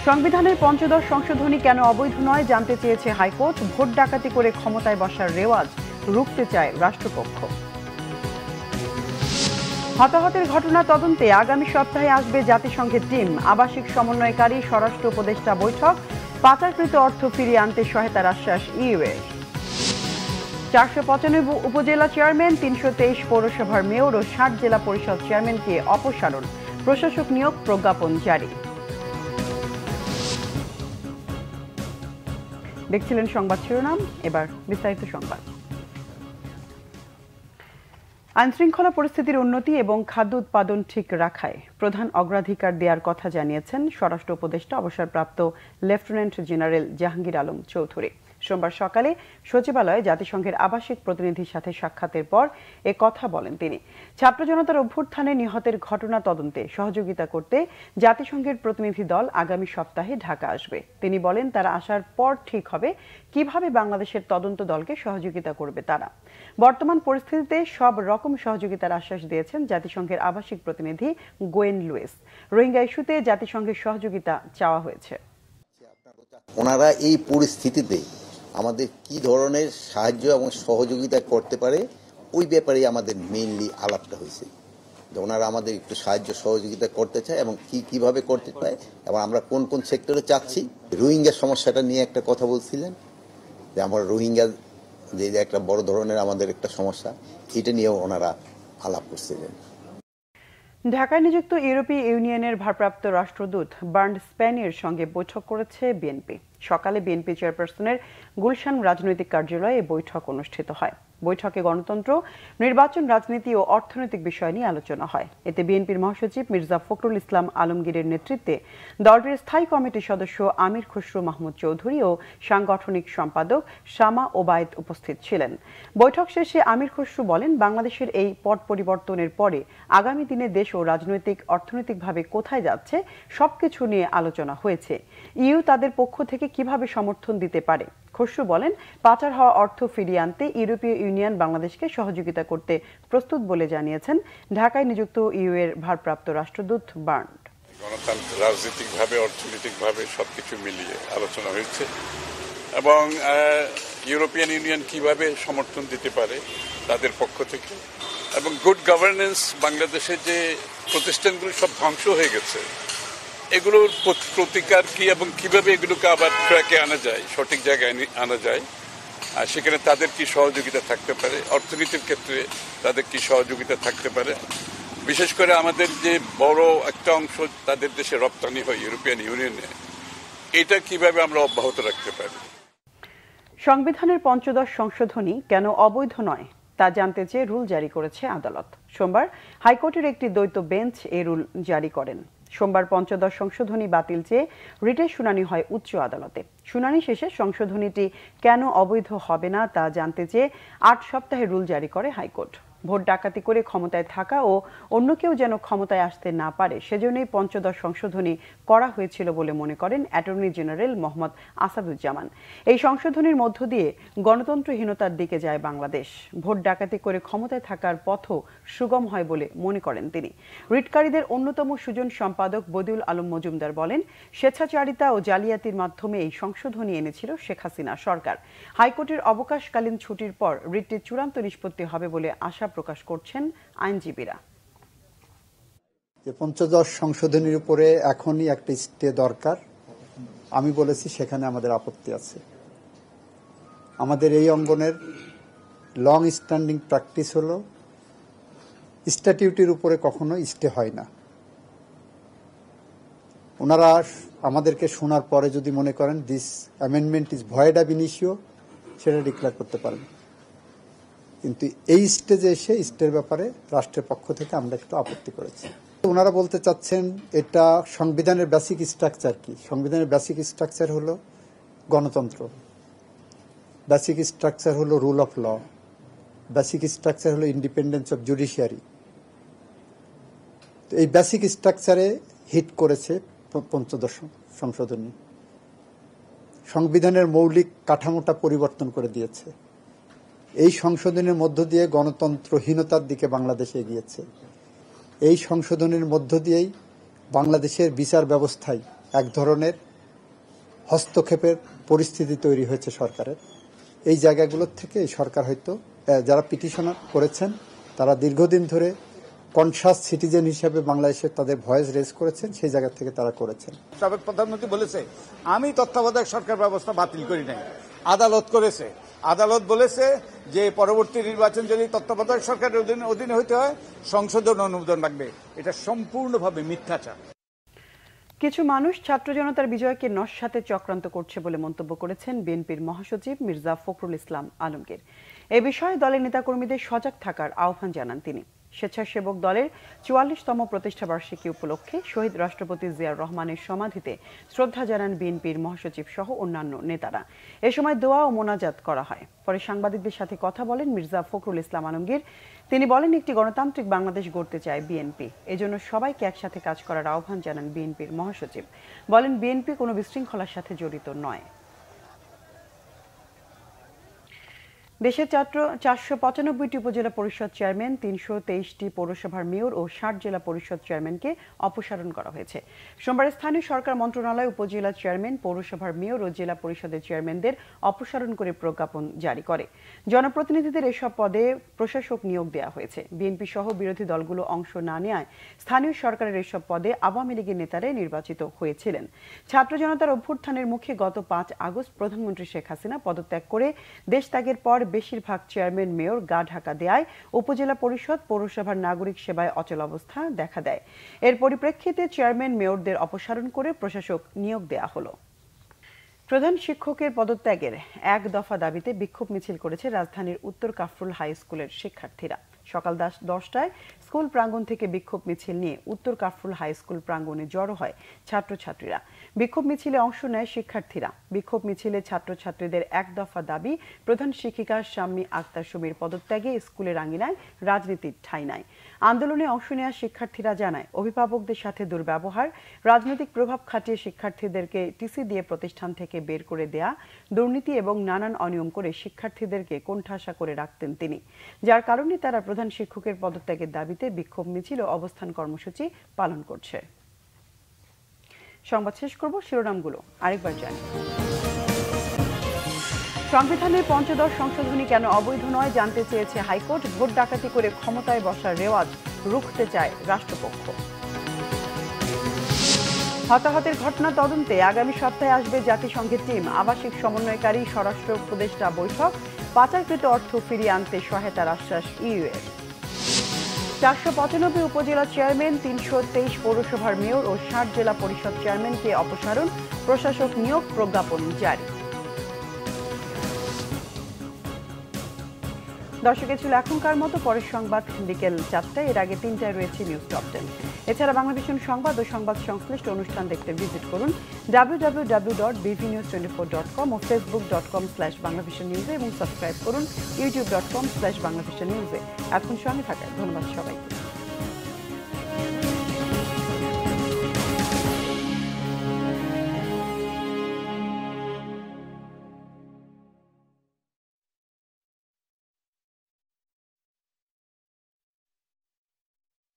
সংবিধানের পঞ্চদশ সংশোধনী কেন অবৈধ নয় জানতে চেয়েছে হাইকোর্ট। ভোট ডাকাতি করে ক্ষমতায় বসার রেওয়াজ রুখতে চায় রাষ্ট্রপক্ষ। হতাহতের ঘটনা তদন্তে আগামী সপ্তাহে আসবে জাতিসংঘের টিম। আবাসিক সমন্বয়কারী স্বরাষ্ট্র উপদেষ্টা বৈঠক। পাচারকৃত অর্থ ফিরিয়ে আনতে সহায়তার আশ্বাস ইউএর। 495 উপজেলা চেয়ারম্যান, 323 পৌরসভার মেয়র ও 60 জেলা পরিষদ চেয়ারম্যানকে অপসারণ। প্রশাসক নিয়োগ প্রজ্ঞাপন জারি। দেখছিলেন সংবাদ শিরোনাম, এবার বিস্তারিত সংবাদ। আইনশৃঙ্খলা পরিস্থিতির উন্নতি এবং খাদ্য উৎপাদন ঠিক রাখায় প্রধান অগ্রাধিকার দেওয়ার কথা জানিয়েছেন স্বরাষ্ট্র উপদেষ্টা অবসরপ্রাপ্ত লেফটেন্যান্ট জেনারেল জাহাঙ্গীর আলম চৌধুরী। সোমবার সকালে সচিবালয়ে জাতিসংঘের আবাসিক প্রতিনিধির সাথে সাক্ষাতের পর এ কথা বলেন তিনি। ছাত্র জনতার অভ্যুত্থানে নিহতের ঘটনা তদন্তে সহযোগিতা করতে জাতিসংঘের প্রতিনিধি দল আগামী সপ্তাহে ঢাকা আসবে। তিনি বলেন, তারা আসার পর ঠিক হবে কিভাবে বাংলাদেশের তদন্ত দলকে সহযোগিতা করবে তারা। বর্তমান পরিস্থিতিতে সব রকম সহযোগিতার আশ্বাস দিয়েছেন জাতিসংঘের আবাসিক প্রতিনিধি গোয়েন লুইস। রোহিঙ্গা ইস্যুতে জাতিসংঘের সহযোগিতা চাওয়া হয়েছে। ওনারা এই পরিস্থিতিতে আমাদের কি ধরনের সাহায্য এবং সহযোগিতা করতে পারে ওই ব্যাপারে আমাদের মেইনলি আলাপটা হয়েছে। ওনারা আমাদের একটু সাহায্য সহযোগিতা করতে চায় এবং কিভাবে করতে পারে এবং আমরা কোন কোন সেক্টরে চাচ্ছি। রোহিঙ্গা সমস্যাটা নিয়ে একটা কথা বলছিলেন যে আমরা রোহিঙ্গা যে একটা বড় ধরনের আমাদের একটা সমস্যা, এটা নিয়েও ওনারা আলাপ করছিলেন। ঢাকায় নিযুক্ত ইউরোপীয় ইউনিয়নের ভারপ্রাপ্ত রাষ্ট্রদূত বার্ন্ড স্প্যানির সঙ্গে বৈঠক করেছে বিএনপি। সকালে বিএনপি চেয়ারপারসনের গুলশান রাজনৈতিক কার্যালয়ে এই বৈঠক অনুষ্ঠিত হয়। বৈঠকে গণতন্ত্র, নির্বাচন, রাজনীতি ও অর্থনৈতিক বিষয় নিয়ে আলোচনা হয়। এতে বিএনপির মহাসচিব মির্জা ফখরুল ইসলাম আলমগীরের নেতৃত্বে দলটির স্থায়ী কমিটির সদস্য আমির খসরু মাহমুদ চৌধুরী ও সাংগঠনিক সম্পাদক শামা ওবায়দ উপস্থিত ছিলেন। বৈঠক শেষে আমির খসরু বলেন, বাংলাদেশের এই পট পরিবর্তনের পরে আগামী দিনে দেশ ও রাজনৈতিক অর্থনৈতিকভাবে কোথায় যাচ্ছে সবকিছু নিয়ে আলোচনা হয়েছে। ইইউ তাদের পক্ষ থেকে কিভাবে সমর্থন দিতে পারে। খসরু বলেন, পাচার হওয়া অর্থ ফিরিয়ে আনতে ইউরোপীয় ইউনিয়ন বাংলাদেশকে সহযোগিতা করতে প্রস্তুত বলে জানিয়েছেন ঢাকায় নিযুক্ত ইইউ এর ভারপ্রাপ্ত রাষ্ট্রদূত বার্ন্ড। গণতন্ত্র, রাজনৈতিকভাবে, অর্থনৈতিকভাবে সবকিছু মিলিয়ে আলোচনা হয়েছে এবং ইউরোপিয়ান ইউনিয়ন কিভাবে সমর্থন দিতে পারে তাদের পক্ষ থেকে, এবং গুড গভর্নেন্স, বাংলাদেশের যে প্রতিষ্ঠানগুলো সব ধ্বংস হয়ে গেছে এগুলোর প্রতিকার কি এবং কিভাবে এগুলোকে আবার ট্র্যাকে আনা যায়, সঠিক জায়গায় আনা যায়, আর সেখানে তাদের কি সহযোগিতা থাকতে পারে, অর্থনীতির ক্ষেত্রে তাদের কি সহযোগিতা থাকতে পারে, বিশেষ করে আমাদের যে বড় একটা অংশ তাদের দেশে রপ্তানি হয় ইউরোপিয়ান ইউনিয়নে, এটা কিভাবে আমরা অব্যাহত রাখতে পারি। সংবিধানের পঞ্চদশ সংশোধনী কেন অবৈধ নয় তা জানতে চেয়ে রুল জারি করেছে আদালত। সোমবার হাইকোর্টের একটি দ্বৈত বেঞ্চ এ রুল জারি করেন। সোমবার পঞ্চদশ সংশোধনী বাতিল চেয়ে রিটের শুনানি হয় উচ্চ আদালতে। শুনানি শেষে সংশোধনীটি কেন অবৈধ হবে না তা জানতে চেয়ে 8 সপ্তাহে রুল জারি করে হাইকোর্ট। ভোট ডাকাতি করে ক্ষমতায় থাকা ও অন্য কেউ যেন ক্ষমতায় আসতে না পারে সেজন্যই পঞ্চদশ সংশোধনী করা হয়েছিল বলে মনে করেন অ্যাটর্নি জেনারেল মোহাম্মদ আসাদুজ্জামান। এই সংশোধনীর মধ্য দিয়ে গণতন্ত্রহীনতার দিকে যায় বাংলাদেশ। ভোট ডাকাতি করে ক্ষমতায় থাকার পথও সুগম হয় বলে মনে করেন তিনি। রিটকারীদের অন্যতম সুজন সম্পাদক বদিউল আলম মজুমদার বলেন, স্বেচ্ছাচারিতা ও জালিয়াতির মাধ্যমে এই সংশোধনী এনেছিল শেখ হাসিনা সরকার। হাইকোর্টের অবকাশকালীন ছুটির পর রিটটির চূড়ান্ত নিষ্পত্তি হবে বলে আশা প্রকাশ করছেন আইনজীবীরা। পঞ্চদশ সংশোধনীর উপরে এখনই একটা স্টে দরকার। আমি বলেছি সেখানে আমাদের আপত্তি আছে। আমাদের এই অঙ্গনের লং স্ট্যান্ডিং প্র্যাকটিস হলো স্ট্যাটিউটের উপরে কখনো স্টে হয় না। ওনারা আমাদেরকে শোনার পরে যদি মনে করেন দিস অ্যামেন্ডমেন্ট ইজ ভয়েড আব ইনিশিও, সেটা ডিক্লেয়ার করতে পারেন। কিন্তু এই স্টেজে এসে স্টের ব্যাপারে রাষ্ট্রের পক্ষ থেকে আমরা একটু আপত্তি করেছি। ওনারা বলতে চাচ্ছেন এটা সংবিধানের বেসিক স্ট্রাকচার কি? সংবিধানের বেসিক স্ট্রাকচার হলো গণতন্ত্র, বেসিক স্ট্রাকচার হলো rule of law, basic structure হলো ইন্ডিপেন্ডেন্স অফ জুডিশিয়ারি। তো এই বেসিক স্ট্রাকচারে হিট করেছে পঞ্চদশ সংশোধনী। সংবিধানের মৌলিক কাঠামোটা পরিবর্তন করে দিয়েছে। এই সংশোধনের মধ্য দিয়ে গণতন্ত্রহীনতার দিকে বাংলাদেশ এগিয়েছে। এই সংশোধনের মধ্য দিয়েই বাংলাদেশের বিচার ব্যবস্থায় এক ধরনের হস্তক্ষেপের পরিস্থিতি তৈরি হয়েছে সরকারের। এই জায়গাগুলোর থেকে এই সরকার হয়তো যারা পিটিশনার করেছেন তারা দীর্ঘদিন ধরে কনসাস সিটিজেন হিসেবে বাংলাদেশে তাদের ভয়েস রেজ করেছেন, সেই জায়গা থেকে তারা করেছেন। সাবেক প্রধানমন্ত্রী বলেছে আমি তত্ত্বাবধায়ক সরকার ব্যবস্থা বাতিল করি নাই, আদালত করেছে। আদালত বলেছে যে পরবর্তী নির্বাচন যদি তত্ত্বাবধায়ক সরকারের অধীনে হইতে হয় সংশোধন অনুমোদন লাগবে। এটা সম্পূর্ণভাবে মিথ্যাচার। কিছু মানুষ ছাত্র জনতার বিজয়কে নস্যাতে চক্রান্ত করছে বলে মন্তব্য করেছেন বিএনপির মহাসচিব মির্জা ফখরুল ইসলাম আলমগীর। এ বিষয়ে দলের নেতাকর্মীদের সজাগ থাকার আহ্বান জানান তিনি। স্বেচ্ছাসেবক দলের ৪৪তম প্রতিষ্ঠাবার্ষিকী উপলক্ষে শহীদ রাষ্ট্রপতি জিয়াউর রহমানের সমাধিতে শ্রদ্ধা জানান বিএনপির মহাসচিব সহ অন্যান্য নেতারা। এ সময় দোয়া ও মোনাজাত করা হয়। পরে সাংবাদিকদের সাথে কথা বলেন মির্জা ফখরুল ইসলাম আলমগীর। তিনি বলেন, একটি গণতান্ত্রিক বাংলাদেশ গড়তে চায় বিএনপি, এজন্য সবাইকে একসাথে কাজ করার আহ্বান জানান বিএনপির মহাসচিব। বলেন, বিএনপি কোনো বিশৃঙ্খলার সাথে জড়িত নয়। দেশের ৪৯৫টি উপজেলা পরিষদ চেয়ারম্যান, ৩২৩টি পৌরসভার মেয়র ও ৬০ জেলা পরিষদ চেয়ারম্যানকে অপসারণ করা হয়েছে। সোমবার স্থানীয় সরকার মন্ত্রণালয় উপজেলা চেয়ারম্যান, পৌরসভার মেয়র ও জেলা পরিষদের চেয়ারম্যানদের অপসারণ করে প্রজ্ঞাপন জারি করে। জনপ্রতিনিধিদের এসব পদে প্রশাসক নিয়োগ দেওয়া হয়েছে। বিএনপি সহ বিরোধী দলগুলো অংশ না নেয় স্থানীয় সরকারের এসব পদে আওয়ামী লীগের নেতারাই নির্বাচিত হয়েছিলেন। ছাত্র জনতার অভ্যুত্থানের মুখে গত ৫ আগস্ট প্রধানমন্ত্রী শেখ হাসিনা পদত্যাগ করে দেশ ত্যাগের পর বেশিরভাগ চেয়ারম্যান মেয়র গা ঢাকা দেয়ায় উপজেলা পরিষদ, পৌরসভার নাগরিক সেবায় অচলাবস্থা দেখা দেয়। এর পরিপ্রেক্ষিতে চেয়ারম্যান মেয়রদের অপসারণ করে প্রশাসক নিয়োগ দেয়া হলো। প্রধান শিক্ষকের পদত্যাগের এক দফা দাবিতে বিক্ষোভ মিছিল করেছে রাজধানীর উত্তর কাফরুল হাই স্কুলের শিক্ষার্থীরা। সকাল 10টায় স্কুল প্রাঙ্গণ থেকে বিক্ষোভ মিছিল নিয়ে উত্তর কাফরুল হাই স্কুল প্রাঙ্গণে জড়ো হয় ছাত্রছাত্রীরা। বিক্ষোভ মিছিলে অংশ নেয় শিক্ষার্থীরা। বিক্ষোভ মিছিলে ছাত্রছাত্রীদের এক দফা দাবি, প্রধান শিক্ষিকা শাম্মী আক্তার সুমির পদত্যাগে স্কুলের আঙিনায় রাজনীতির ঠাঁই নাই। আন্দোলনে অংশ নেওয়া শিক্ষার্থীরা জানায়, অভিভাবকদের সাথে দুর্ব্যবহার, রাজনৈতিক প্রভাব খাটিয়ে শিক্ষার্থীদেরকে টিসি দিয়ে প্রতিষ্ঠান থেকে বের করে দেয়া, দুর্নীতি এবং নানান অনিয়ম করে শিক্ষার্থীদেরকে কোণঠাসা করে রাখতেন তিনি, যার কারণে তারা প্রধান শিক্ষকের পদত্যাগের দাবিতে বিক্ষোভ মিছিল ও অবস্থান কর্মসূচি পালন করছে। সংবাদ শেষ করব, শিরোনামগুলো আরেকবার জানি। সংবিধানের পঞ্চদশ সংশোধনী কেন অবৈধ নয় জানতে চেয়েছে হাইকোর্ট। ভোট ডাকাতি করে ক্ষমতায় বসার রেওয়াজ রুখতে চায় রাষ্ট্রপক্ষ। হতাহতের ঘটনা তদন্তে আগামী সপ্তাহে আসবে জাতিসংঘের টিম। আবাসিক সমন্বয়কারী স্বরাষ্ট্র উপদেষ্টা বৈঠক। পাচারকৃত অর্থ ফিরিয়ে আনতে সহায়তার আশ্বাস ইউএর। ৪৯৫ উপজেলা চেয়ারম্যান, ৩২৩ পৌরসভার মেয়র ও ৬০ জেলা পরিষদ চেয়ারম্যানকে অপসারণ, প্রশাসক নিয়োগ প্রজ্ঞাপন জারি। দর্শক, ছিল এখনকার মতো। পরের সংবাদ বিকেল 4টায়। এর আগে 3টায় রয়েছে নিউজ টপ 10। এছাড়া বাংলাদেশের সংবাদ ও সংবাদ সংশ্লিষ্ট অনুষ্ঠান দেখতে ভিজিট করুন www.bvnews24.com ও facebook.com/banglavisionnews এবং সাবস্ক্রাইব করুন youtube.com/banglavisionnews। এখন সঙ্গে থাকার ধন্যবাদ সবাইকে।